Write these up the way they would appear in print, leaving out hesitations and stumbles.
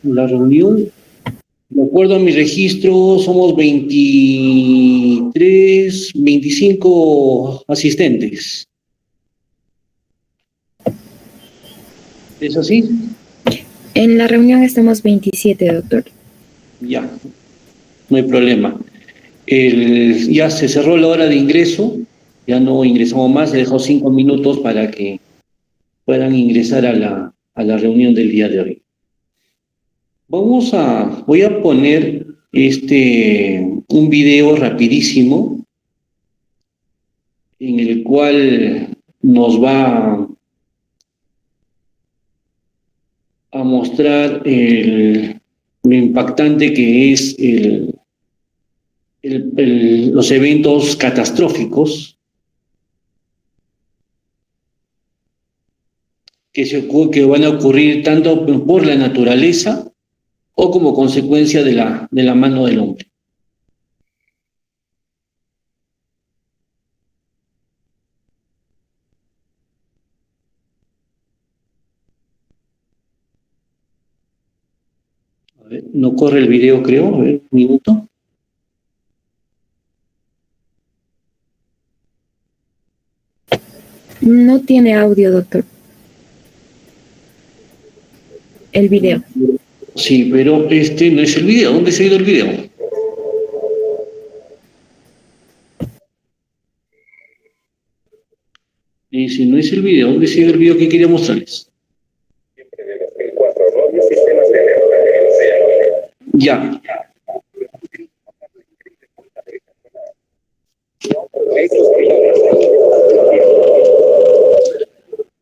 La reunión, de acuerdo a mi registro, somos 23, 25 asistentes. ¿Es así? En la reunión estamos 27, doctor. Ya, no hay problema. Ya se cerró la hora de ingreso, ya no ingresamos más, se dejó 5 minutos para que puedan ingresar a la reunión del día de hoy. Voy a poner un video rapidísimo en el cual nos va a mostrar lo impactante que es los eventos catastróficos que van a ocurrir tanto por la naturaleza o como consecuencia de la mano del hombre. A ver, no corre el video, creo. A ver, un minuto. No tiene audio, doctor. El video. Sí, pero este no es el video. ¿Dónde se ha ido el video? Y si no es el video, ¿dónde se ha ido el video que quería mostrarles? Ya.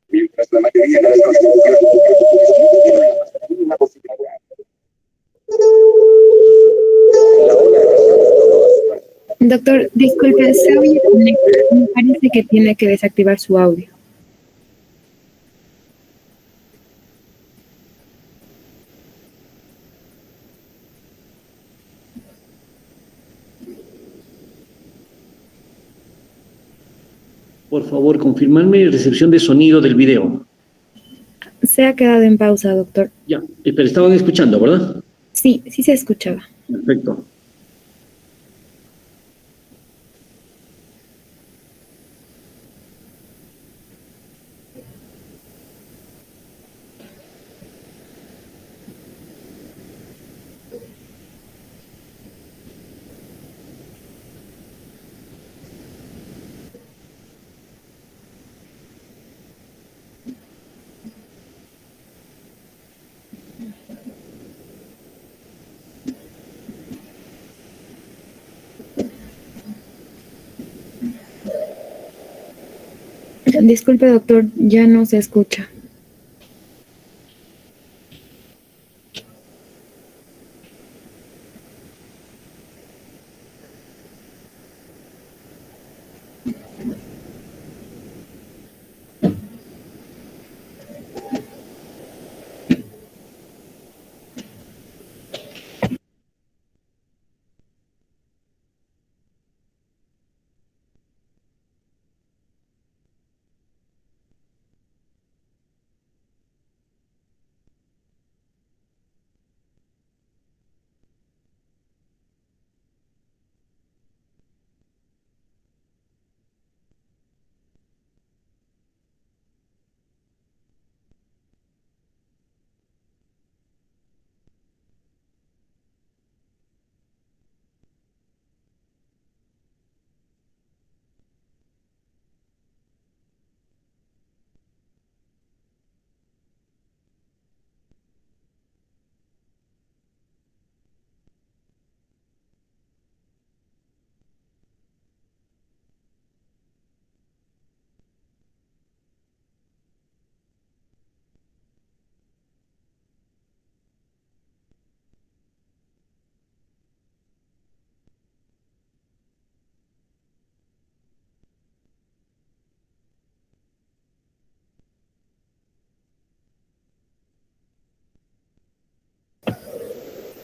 Mientras la mayoría de las constituciones una posibilidad. Doctor, disculpe, se oye conecta. Me parece que tiene que desactivar su audio. Por favor, confirmarme recepción de sonido del video. Se ha quedado en pausa, doctor. Ya, pero estaban escuchando, ¿verdad? Sí, sí se escuchaba. Perfecto. Disculpe, doctor, ya no se escucha.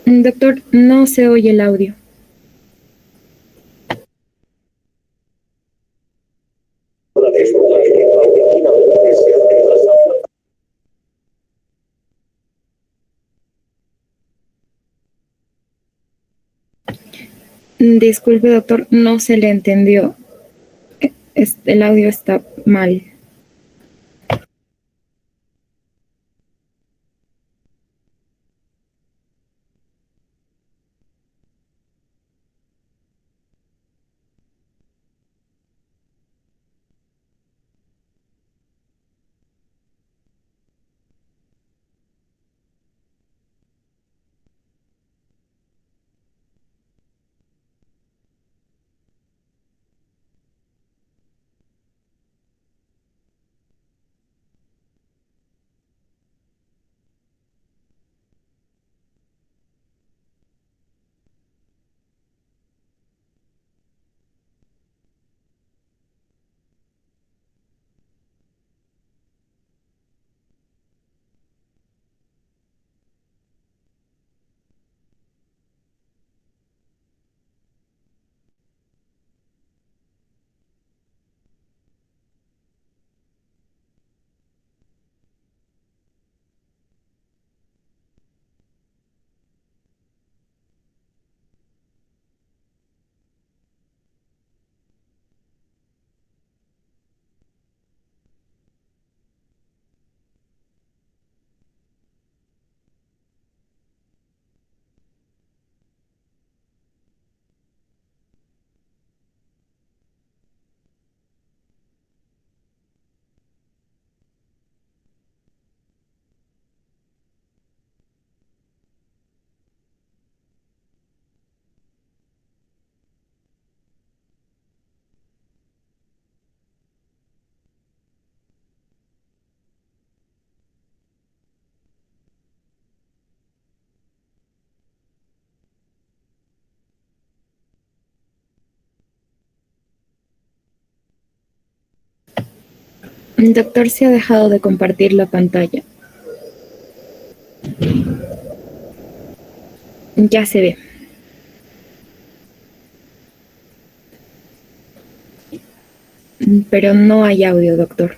Doctor, no se oye el audio. Disculpe, doctor, no se le entendió. El audio está mal. El doctor se ha dejado de compartir la pantalla. Ya se ve. Pero no hay audio, doctor.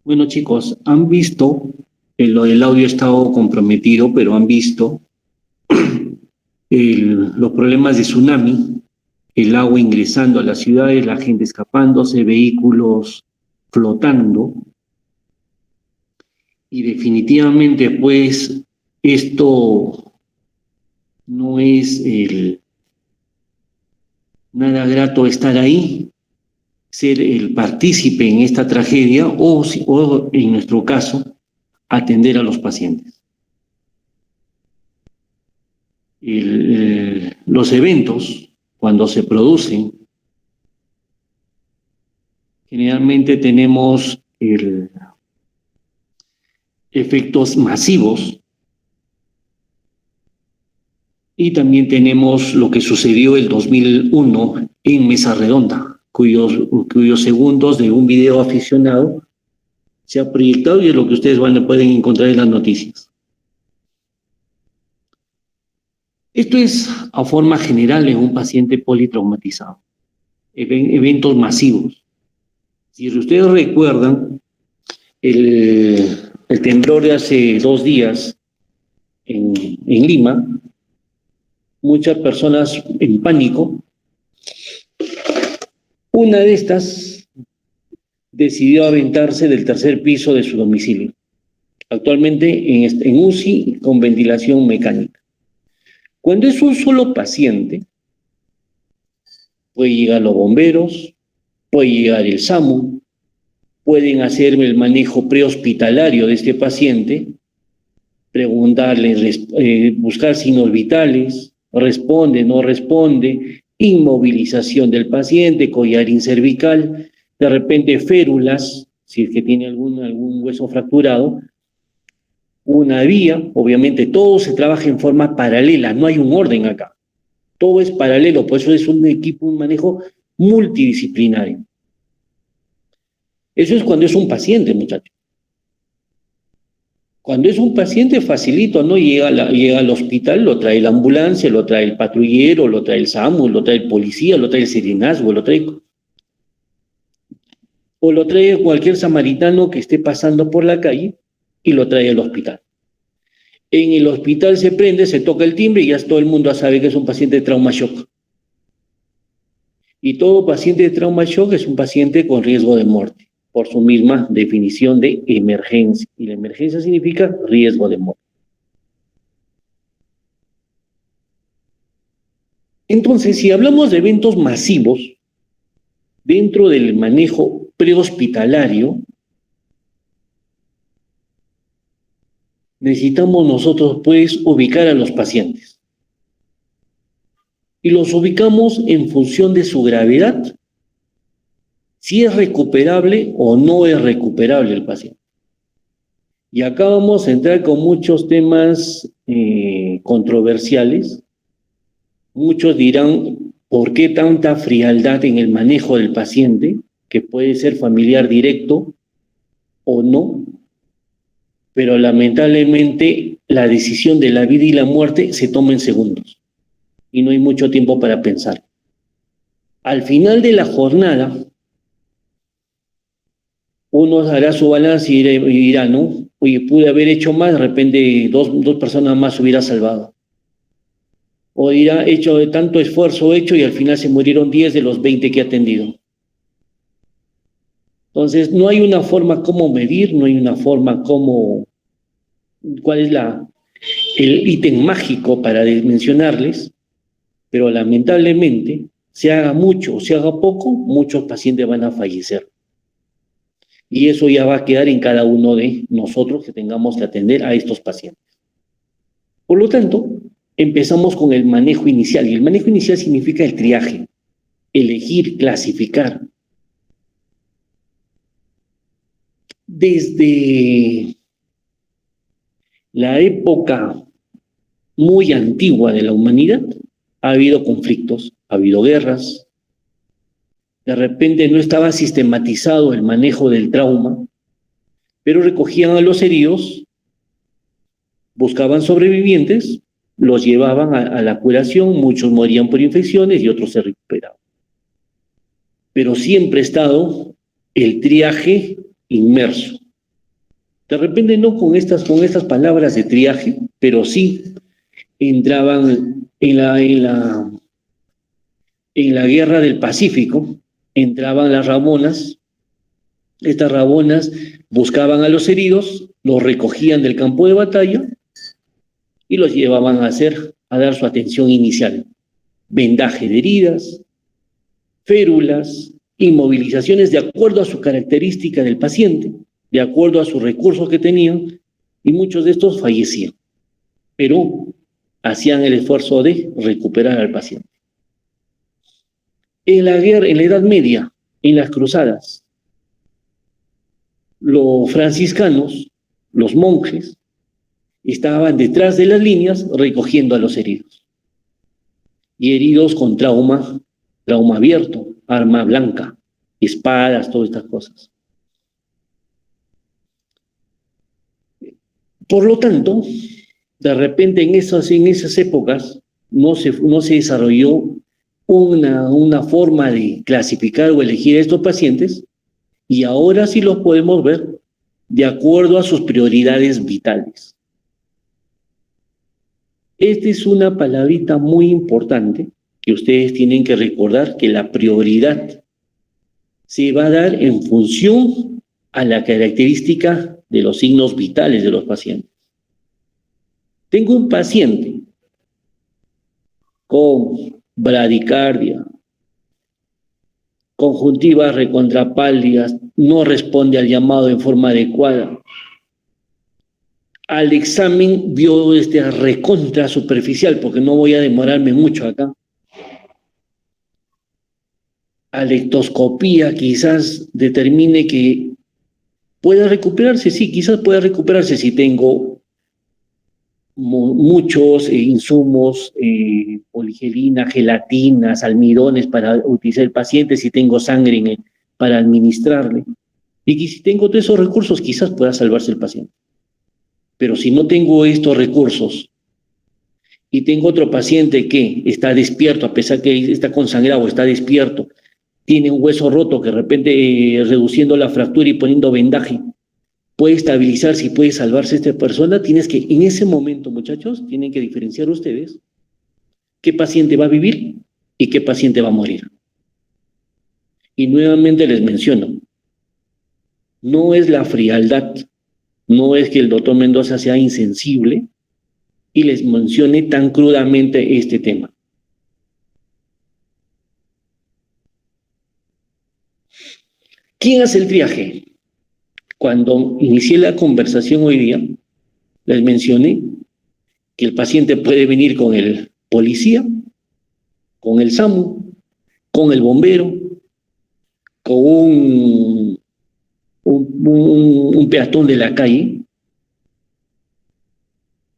Bueno, chicos, han visto que el audio ha estado comprometido, pero han visto los problemas de tsunami, el agua ingresando a las ciudades, la gente escapándose, vehículos flotando. Y definitivamente, pues, esto no es nada grato estar ahí, ser el partícipe en esta tragedia o en nuestro caso, atender a los pacientes. Los eventos, cuando se producen, generalmente tenemos efectos masivos y también tenemos lo que sucedió el 2001 en Mesa Redonda, cuyos segundos de un video aficionado se ha proyectado y es lo que ustedes pueden encontrar en las noticias. Esto es a forma general en un paciente politraumatizado. eventos masivos. Si ustedes recuerdan, el temblor de hace 2 días en Lima, muchas personas en pánico, una de estas decidió aventarse del tercer piso de su domicilio, actualmente en UCI con ventilación mecánica. Cuando es un solo paciente, puede llegar los bomberos, puede llegar el SAMU, pueden hacer el manejo prehospitalario de este paciente, preguntarle, buscar signos vitales, responde, no responde, inmovilización del paciente, collarín cervical, de repente férulas, si es que tiene algún hueso fracturado, una vía, obviamente todo se trabaja en forma paralela, no hay un orden acá, todo es paralelo, por eso es un equipo, un manejo multidisciplinario. Eso es cuando es un paciente, muchachos. Cuando es un paciente, facilito, ¿no? Llega al hospital, lo trae la ambulancia, lo trae el patrullero, lo trae el SAMU, lo trae el policía, lo trae el serenazgo, o lo trae cualquier samaritano que esté pasando por la calle y lo trae al hospital. En el hospital se prende, se toca el timbre y ya todo el mundo sabe que es un paciente de trauma shock. Y todo paciente de trauma shock es un paciente con riesgo de muerte, por su misma definición de emergencia. Y la emergencia significa riesgo de muerte. Entonces, si hablamos de eventos masivos, dentro del manejo prehospitalario, necesitamos nosotros, pues, ubicar a los pacientes. Y los ubicamos en función de su gravedad, si es recuperable o no es recuperable el paciente. Y acá vamos a entrar con muchos temas controversiales. Muchos dirán, ¿por qué tanta frialdad en el manejo del paciente, que puede ser familiar directo o no? Pero lamentablemente la decisión de la vida y la muerte se toma en segundos y no hay mucho tiempo para pensar. Al final de la jornada, uno hará su balance y dirá, ¿no? Oye, pude haber hecho más, de repente dos personas más hubiera salvado. O dirá, hecho de tanto esfuerzo hecho y al final se murieron 10 de los 20 que he atendido. Entonces, no hay una forma cómo medir, no hay una forma cómo, cuál es el ítem mágico para mencionarles, pero lamentablemente, se haga mucho o se haga poco, muchos pacientes van a fallecer. Y eso ya va a quedar en cada uno de nosotros que tengamos que atender a estos pacientes. Por lo tanto, empezamos con el manejo inicial. Y el manejo inicial significa el triaje, elegir, clasificar. Desde la época muy antigua de la humanidad, ha habido conflictos, ha habido guerras. De repente no estaba sistematizado el manejo del trauma, pero recogían a los heridos, buscaban sobrevivientes, los llevaban a la curación, muchos morían por infecciones y otros se recuperaban. Pero siempre ha estado el triaje inmerso. De repente no con estas palabras de triaje, pero sí entraban en la guerra del Pacífico, entraban las rabonas. Estas rabonas buscaban a los heridos, los recogían del campo de batalla y los llevaban a dar su atención inicial. Vendaje de heridas, férulas, inmovilizaciones de acuerdo a su característica del paciente, de acuerdo a sus recursos que tenían, y muchos de estos fallecían, pero hacían el esfuerzo de recuperar al paciente. En la guerra, en la Edad Media, en las cruzadas, los franciscanos, los monjes, estaban detrás de las líneas recogiendo a los heridos. Y heridos con trauma abierto, arma blanca, espadas, todas estas cosas. Por lo tanto, de repente en esas épocas no se desarrolló una forma de clasificar o elegir a estos pacientes y ahora sí los podemos ver de acuerdo a sus prioridades vitales. Esta es una palabrita muy importante que ustedes tienen que recordar, que la prioridad se va a dar en función a la característica de los signos vitales de los pacientes. Tengo un paciente con bradicardia, conjuntiva recontrapálida, no responde al llamado en forma adecuada. Al examen vio recontra superficial, porque no voy a demorarme mucho acá. A lectoscopía quizás determine que pueda recuperarse, sí, quizás pueda recuperarse si tengo muchos insumos, poligelina, gelatinas, almidones para utilizar el paciente, si tengo sangre para administrarle. Y que si tengo todos esos recursos, quizás pueda salvarse el paciente. Pero si no tengo estos recursos y tengo otro paciente que está despierto, a pesar que está consangrado, está despierto, tiene un hueso roto que de repente reduciendo la fractura y poniendo vendaje, puede estabilizarse y puede salvarse esta persona, tienes que, en ese momento, muchachos, tienen que diferenciar ustedes qué paciente va a vivir y qué paciente va a morir. Y nuevamente les menciono, no es la frialdad, no es que el doctor Mendoza sea insensible y les mencione tan crudamente este tema. ¿Quién hace el triaje? Cuando inicié la conversación hoy día, les mencioné que el paciente puede venir con el policía, con el SAMU, con el bombero, con un peatón de la calle.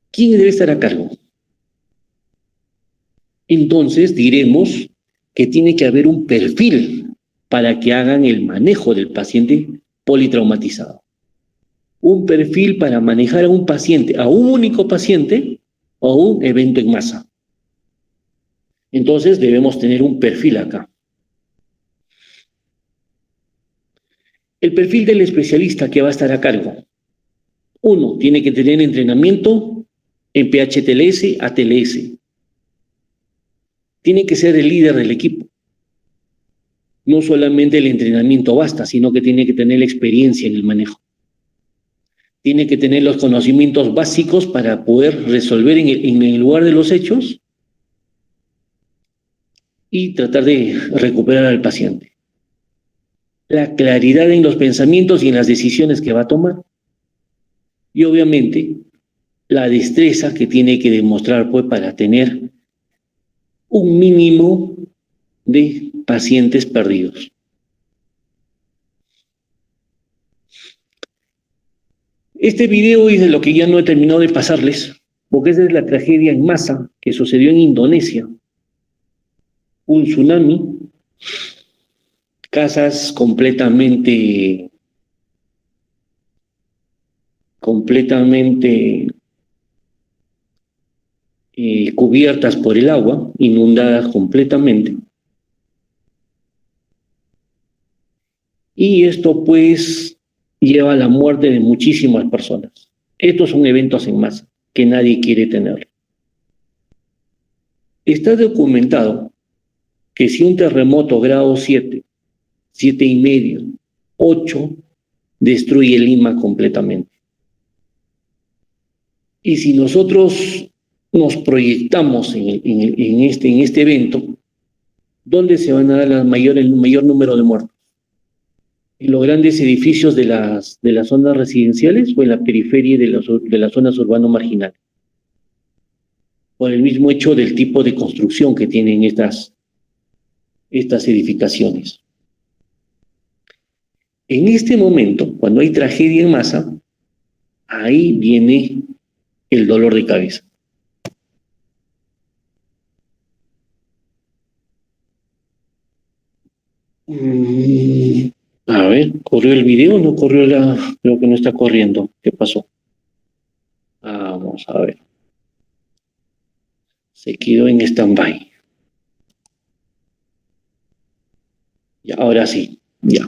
¿Quién debe estar a cargo? Entonces diremos que tiene que haber un perfil para que hagan el manejo del paciente politraumatizado. Un perfil para manejar a un paciente, a un único paciente o un evento en masa. Entonces debemos tener un perfil acá. El perfil del especialista que va a estar a cargo. Uno, tiene que tener entrenamiento en PHTLS, ATLS. Tiene que ser el líder del equipo. No solamente el entrenamiento basta, sino que tiene que tener la experiencia en el manejo. Tiene que tener los conocimientos básicos para poder resolver en el lugar de los hechos y tratar de recuperar al paciente. La claridad en los pensamientos y en las decisiones que va a tomar. Y obviamente la destreza que tiene que demostrar pues, para tener un mínimo de pacientes perdidos. Este video es de lo que ya no he terminado de pasarles, porque esa es la tragedia en masa que sucedió en Indonesia. Un tsunami, casas completamente cubiertas por el agua, inundadas completamente. Y esto pues lleva a la muerte de muchísimas personas. Estos son eventos en masa que nadie quiere tener. Está documentado que si un terremoto grado 7, 7,5, 8, destruye Lima completamente. Y si nosotros nos proyectamos en este evento, ¿dónde se van a dar el mayor número de muertos? ¿En los grandes edificios de las zonas residenciales o en la periferia de las zonas urbano-marginales? Por el mismo hecho del tipo de construcción que tienen estas edificaciones. En este momento, cuando hay tragedia en masa, ahí viene el dolor de cabeza. A ver, ¿corrió el video o no corrió creo que no está corriendo. ¿Qué pasó? Vamos a ver. Se quedó en stand-by. Ya, ahora sí, ya.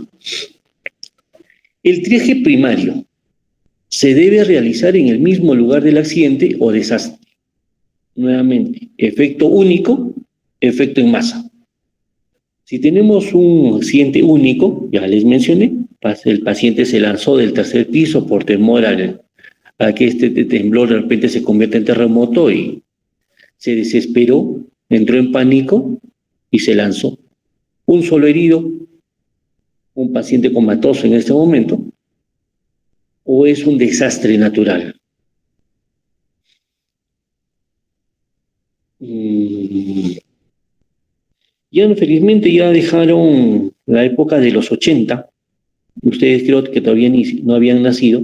El triaje primario se debe realizar en el mismo lugar del accidente o desastre. Nuevamente, efecto único, efecto en masa. Si tenemos un accidente único, ya les mencioné, el paciente se lanzó del tercer piso por temor a que este temblor de repente se convierta en terremoto y se desesperó, entró en pánico y se lanzó. Un solo herido, un paciente comatoso en este momento, o es un desastre natural. Ya felizmente ya dejaron la época de los 80, ustedes creo que todavía no habían nacido,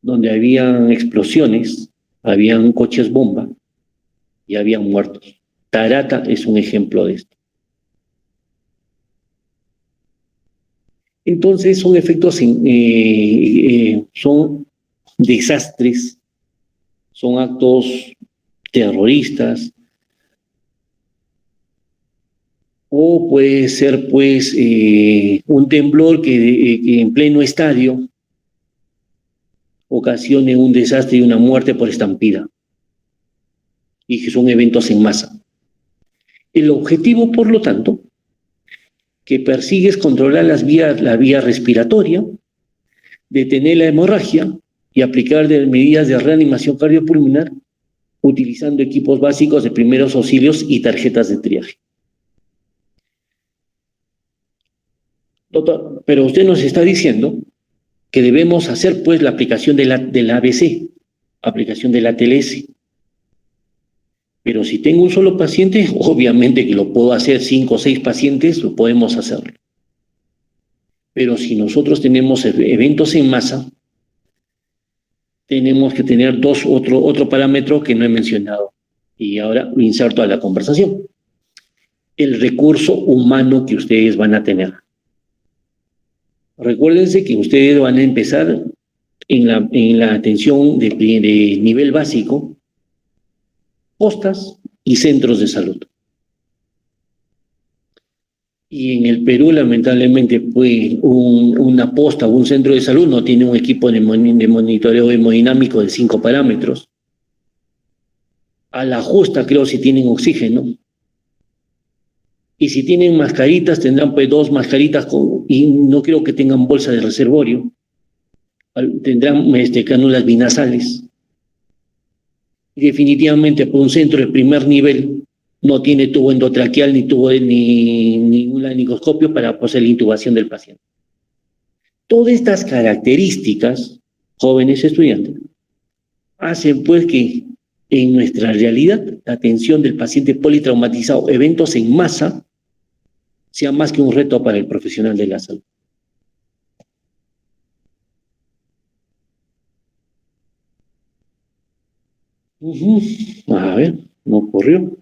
donde habían explosiones, habían coches bomba y habían muertos. Tarata es un ejemplo de esto. Entonces son efectos, son desastres, son actos terroristas, o puede ser pues un temblor que en pleno estadio ocasione un desastre y una muerte por estampida, y que son eventos en masa. El objetivo, por lo tanto, que persigue es controlar la vía respiratoria, detener la hemorragia y aplicar medidas de reanimación cardiopulmonar utilizando equipos básicos de primeros auxilios y tarjetas de triaje. Doctor, pero usted nos está diciendo que debemos hacer pues la aplicación de la ABC, aplicación de la TLS. Pero si tengo un solo paciente, obviamente que lo puedo hacer 5 o 6 pacientes, lo podemos hacerlo. Pero si nosotros tenemos eventos en masa, tenemos que tener otro parámetro que no he mencionado. Y ahora lo inserto a la conversación. El recurso humano que ustedes van a tener. Recuérdense que ustedes van a empezar en la atención de nivel básico, postas y centros de salud. Y en el Perú, lamentablemente, pues, una posta o un centro de salud no tiene un equipo de monitoreo hemodinámico de 5 parámetros. A la justa, creo, si tienen oxígeno. Y si tienen mascaritas, tendrán pues 2 mascaritas y no creo que tengan bolsa de reservorio. Tendrán cánulas binasales. Y definitivamente, por un centro de primer nivel, no tiene tubo endotraqueal ni ningún laringoscopio para hacer la intubación del paciente. Todas estas características, jóvenes estudiantes, hacen pues que en nuestra realidad la atención del paciente politraumatizado, eventos en masa, sea más que un reto para el profesional de la salud. A ver, no ocurrió.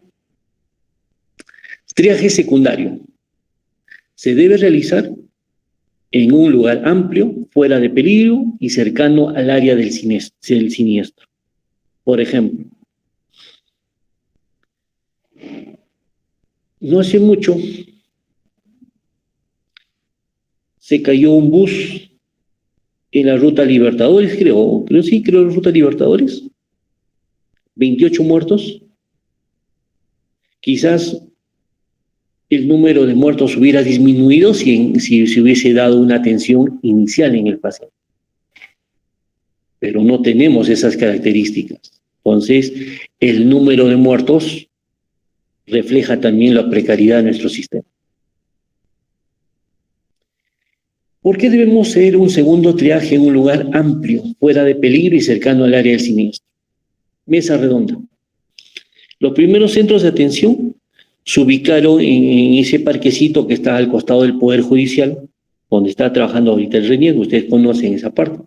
Triaje secundario. Se debe realizar en un lugar amplio, fuera de peligro y cercano al área del siniestro. Por ejemplo, no hace mucho se cayó un bus en la ruta Libertadores, creo la ruta Libertadores. 28 muertos. Quizás el número de muertos hubiera disminuido si se hubiese dado una atención inicial en el paciente. Pero no tenemos esas características. Entonces, el número de muertos refleja también la precariedad de nuestro sistema. ¿Por qué debemos hacer un segundo triaje en un lugar amplio, fuera de peligro y cercano al área del siniestro? Mesa redonda. Los primeros centros de atención se ubicaron en ese parquecito que está al costado del Poder Judicial, donde está trabajando ahorita el RENIEC, ustedes conocen esa parte,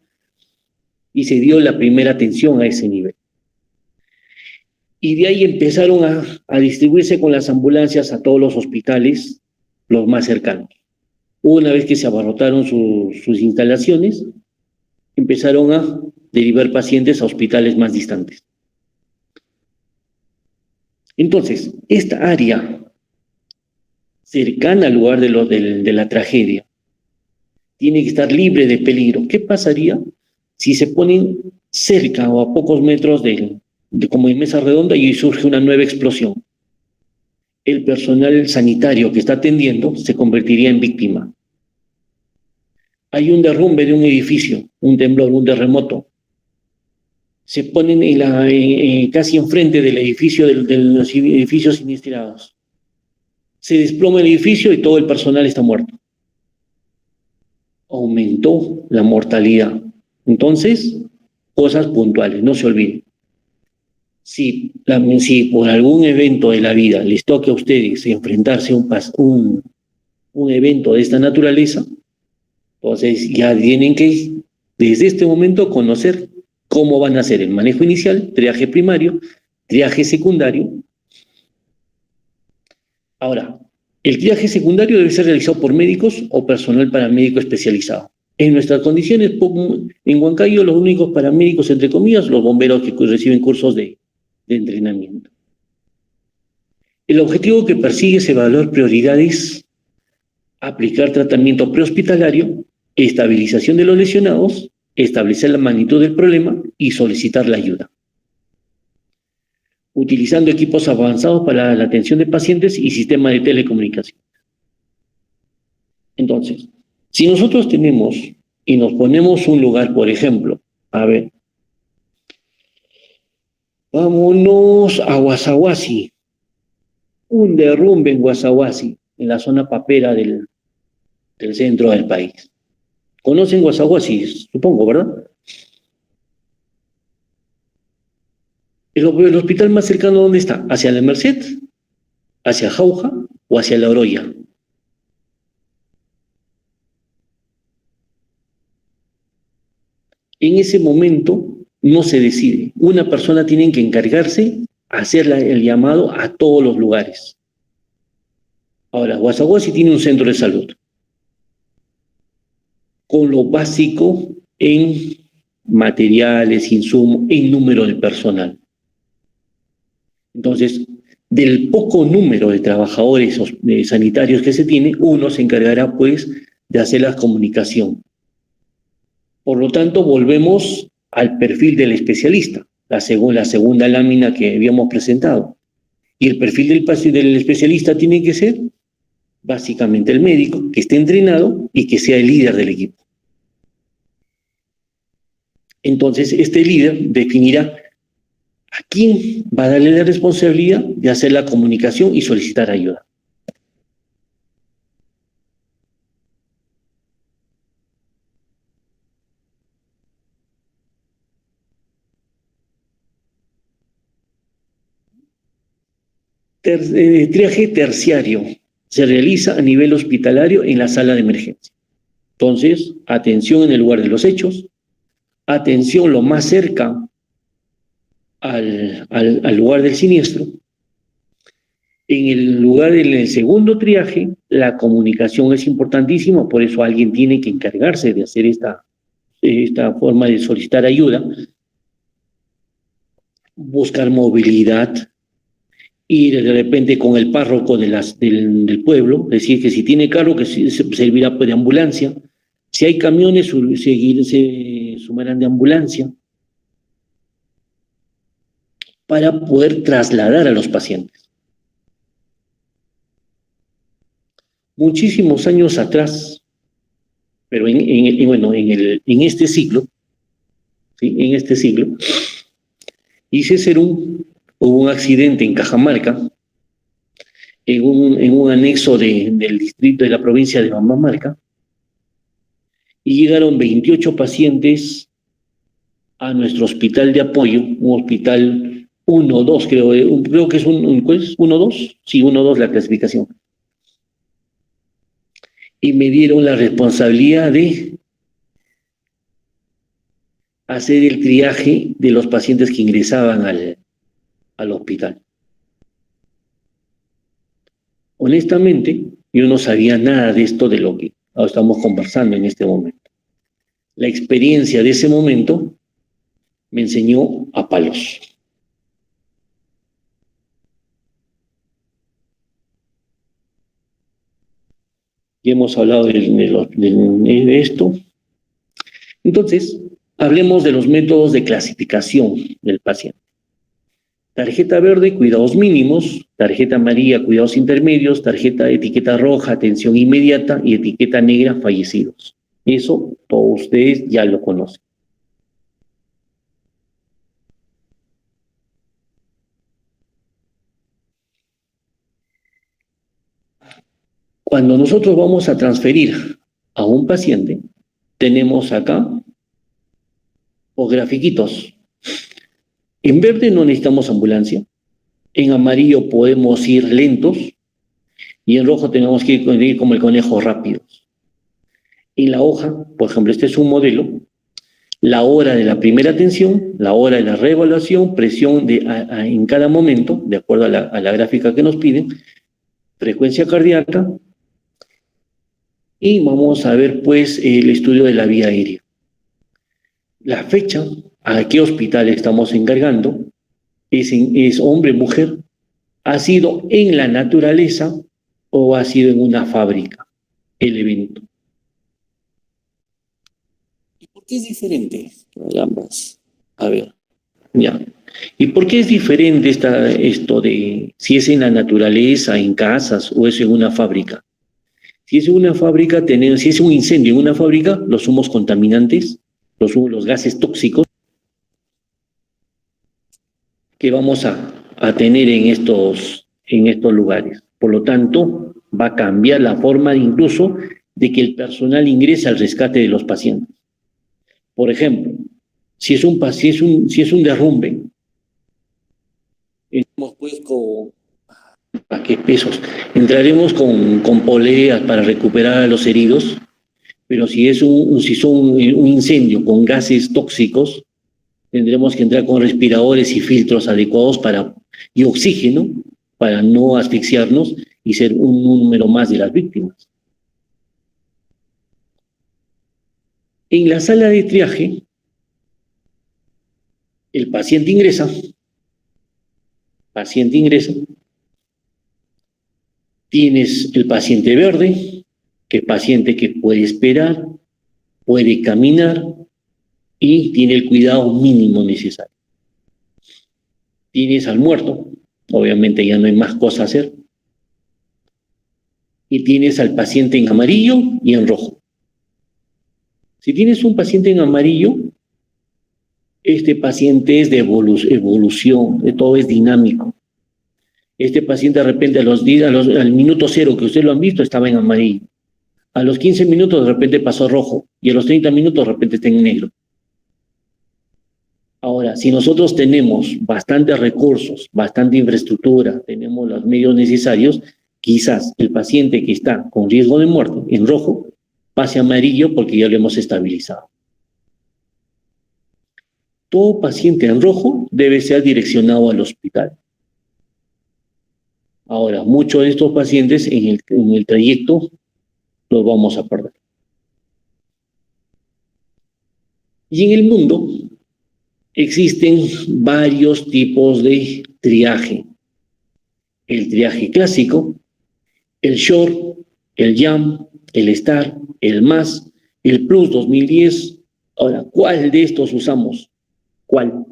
y se dio la primera atención a ese nivel. Y de ahí empezaron a distribuirse con las ambulancias a todos los hospitales, los más cercanos. Una vez que se abarrotaron sus instalaciones, empezaron a derivar pacientes a hospitales más distantes. Entonces, esta área cercana al lugar de la tragedia. Tiene que estar libre de peligro. ¿Qué pasaría si se ponen cerca o a pocos metros como en mesa redonda y surge una nueva explosión? El personal sanitario que está atendiendo se convertiría en víctima. Hay un derrumbe de un edificio, un temblor, un terremoto. Se ponen casi enfrente del edificio, de los edificios siniestrados. Se desploma el edificio y todo el personal está muerto. Aumentó la mortalidad. Entonces, cosas puntuales, no se olviden. Si por algún evento de la vida les toque a ustedes enfrentarse a un evento de esta naturaleza, entonces ya tienen que, desde este momento, conocer cómo van a hacer el manejo inicial, triaje primario, triaje secundario. Ahora, el triaje secundario debe ser realizado por médicos o personal paramédico especializado. En nuestras condiciones, en Huancayo, los únicos paramédicos, entre comillas, los bomberos que reciben cursos de entrenamiento. El objetivo que persigue es evaluar prioridades, aplicar tratamiento prehospitalario, estabilización de los lesionados, establecer la magnitud del problema y solicitar la ayuda, utilizando equipos avanzados para la atención de pacientes y sistemas de telecomunicación. Entonces, si nosotros tenemos y nos ponemos un lugar, por ejemplo, a ver, vámonos a Guasaguasi, un derrumbe en Guasaguasi, en la zona papera del centro del país. ¿Conocen Guasaguasi? Supongo, ¿verdad? ¿El hospital más cercano dónde está? ¿Hacia la Merced? ¿Hacia Jauja o hacia La Oroya? En ese momento no se decide. Una persona tiene que encargarse, hacer el llamado a todos los lugares. Ahora, Guasaguasi tiene un centro de salud con lo básico en materiales, insumos, en número de personal. Entonces, del poco número de trabajadores sanitarios que se tiene, uno se encargará, pues, de hacer la comunicación. Por lo tanto, volvemos al perfil del especialista, la segunda lámina que habíamos presentado. Y el perfil del especialista tiene que ser, básicamente, el médico, que esté entrenado y que sea el líder del equipo. Entonces, este líder definirá a quién va a darle la responsabilidad de hacer la comunicación y solicitar ayuda. Triaje terciario se realiza a nivel hospitalario en la sala de emergencia. Entonces, atención en el lugar de los hechos, atención lo más cerca al lugar del siniestro. En el segundo triaje, la comunicación es importantísima, por eso alguien tiene que encargarse de hacer esta forma de solicitar ayuda, buscar movilidad, ir de repente con el párroco del pueblo, decir que si tiene carro, que servirá de ambulancia. Si hay camiones, se sumarán de ambulancia para poder trasladar a los pacientes. Muchísimos años atrás, pero en este siglo, ¿sí? En este siglo, hubo un accidente en Cajamarca, en un anexo del distrito de la provincia de Bambamarca, y llegaron 28 pacientes a nuestro hospital de apoyo, un hospital 1-2, creo que es ¿cuál es? 1-2, sí, 1-2 la clasificación. Y me dieron la responsabilidad de hacer el triaje de los pacientes que ingresaban al hospital. Honestamente, yo no sabía nada de esto de lo que estamos conversando en este momento. La experiencia de ese momento me enseñó a palos. Ya hemos hablado de esto. Entonces, hablemos de los métodos de clasificación del paciente. Tarjeta verde, cuidados mínimos. Tarjeta amarilla, cuidados intermedios. Etiqueta roja, atención inmediata. Y etiqueta negra, fallecidos. Eso todos ustedes ya lo conocen. Cuando nosotros vamos a transferir a un paciente, tenemos acá los grafiquitos. En verde no necesitamos ambulancia, en amarillo podemos ir lentos y en rojo tenemos que ir como el conejo rápidos. En la hoja, por ejemplo, este es un modelo, la hora de la primera atención, la hora de la reevaluación, presión en cada momento, de acuerdo a la gráfica que nos piden, frecuencia cardíaca, y vamos a ver pues el estudio de la vía aérea. La fecha, a qué hospital estamos encargando, es hombre, mujer, ha sido en la naturaleza o ha sido en una fábrica el evento. ¿Y por qué es diferente? Ambas. A ver, ya. ¿Y por qué es diferente esto de si es en la naturaleza, en casas o es en una fábrica? Si es una fábrica, si es un incendio en una fábrica, los humos contaminantes, los gases tóxicos que vamos a tener en estos lugares. Por lo tanto, va a cambiar la forma incluso de que el personal ingrese al rescate de los pacientes. Por ejemplo, si es un derrumbe, entramos pues ¿a qué pesos? Entraremos con poleas para recuperar a los heridos, pero si son un incendio con gases tóxicos, tendremos que entrar con respiradores y filtros adecuados y oxígeno para no asfixiarnos y ser un número más de las víctimas. En la sala de triaje, el paciente ingresa, tienes el paciente verde, que es paciente que puede esperar, puede caminar y tiene el cuidado mínimo necesario. Tienes al muerto, obviamente ya no hay más cosas a hacer, y tienes al paciente en amarillo y en rojo. Si tienes un paciente en amarillo, este paciente es de evolución, todo es dinámico. Este paciente de repente al minuto 0 que ustedes lo han visto estaba en amarillo. A los 15 minutos de repente pasó a rojo y a los 30 minutos de repente está en negro. Ahora, si nosotros tenemos bastantes recursos, bastante infraestructura, tenemos los medios necesarios, quizás el paciente que está con riesgo de muerte en rojo pase a amarillo porque ya lo hemos estabilizado. Todo paciente en rojo debe ser direccionado al hospital. Ahora, muchos de estos pacientes en el trayecto los vamos a perder. Y en el mundo existen varios tipos de triaje. El triaje clásico, el SHORT, el JAM, el STAR, el MAS, el Plus 2010. Ahora, ¿cuál de estos usamos? ¿Cuál?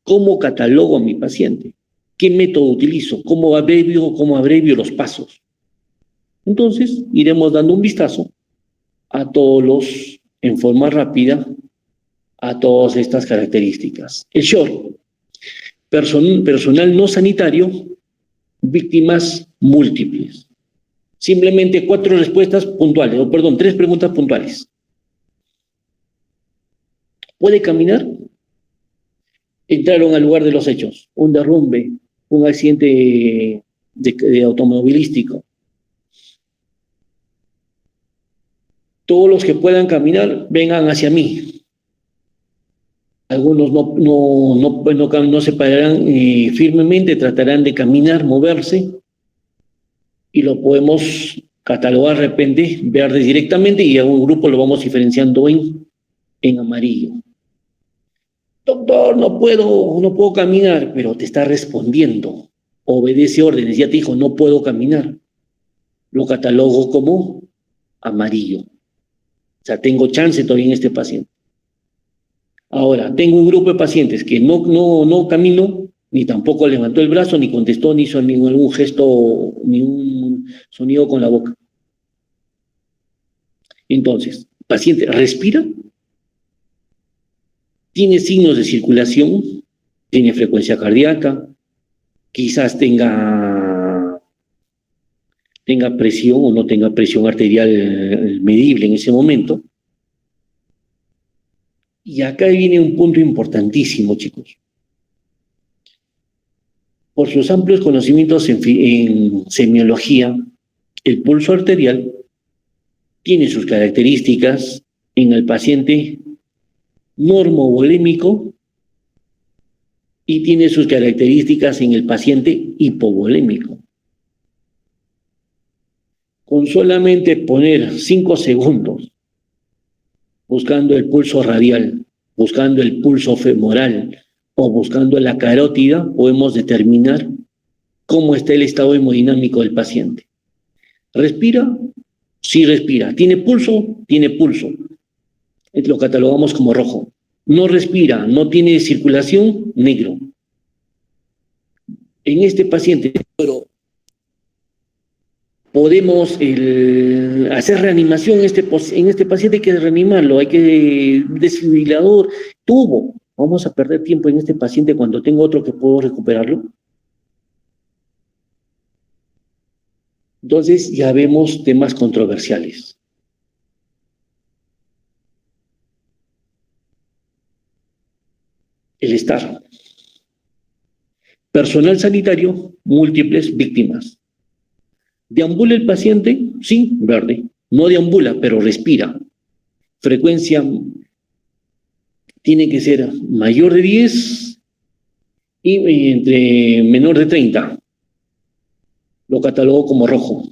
¿Cómo catalogo a mi paciente? ¿Qué método utilizo? ¿Cómo abrevio los pasos? Entonces, iremos dando un vistazo a todos en forma rápida, a todas estas características. El SHORT, personal no sanitario, víctimas múltiples. Simplemente 3 preguntas puntuales. ¿Puede caminar? Entraron al lugar de los hechos, un derrumbe, un accidente de automovilístico. Todos los que puedan caminar, vengan hacia mí. Algunos no se pararán firmemente, tratarán de caminar, moverse, y lo podemos catalogar de repente, verde directamente, y a un grupo lo vamos diferenciando en amarillo. Doctor, no puedo caminar, pero te está respondiendo. Obedece órdenes, ya te dijo, no puedo caminar. Lo catalogo como amarillo. O sea, tengo chance todavía en este paciente. Ahora, tengo un grupo de pacientes que no caminó, ni tampoco levantó el brazo, ni contestó, ni hizo ningún gesto, ni un sonido con la boca. Entonces, paciente respira, tiene signos de circulación, tiene frecuencia cardíaca, quizás tenga presión o no tenga presión arterial medible en ese momento. Y acá viene un punto importantísimo, chicos. Por sus amplios conocimientos en semiología, el pulso arterial tiene sus características en el paciente normovolémico y tiene sus características en el paciente hipovolémico. Con solamente poner 5 segundos buscando el pulso radial, buscando el pulso femoral o buscando la carótida, podemos determinar cómo está el estado hemodinámico del paciente. ¿Respira? Sí respira. ¿Tiene pulso? Tiene pulso. Lo catalogamos como rojo. No respira, no tiene circulación, negro. En este paciente, pero podemos hacer reanimación en este paciente, hay que reanimarlo, hay que desfibrilador, tubo. Vamos a perder tiempo en este paciente cuando tengo otro que puedo recuperarlo. Entonces ya vemos temas controversiales. El estar. Personal sanitario, múltiples víctimas. ¿Deambula el paciente? Sí, verde. No deambula, pero respira. Frecuencia tiene que ser mayor de 10 y entre menor de 30. Lo catalogo como rojo.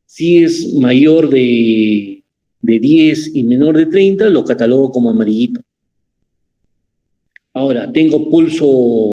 Si es mayor de 10 y menor de 30, lo catalogo como amarillito. Ahora, tengo pulso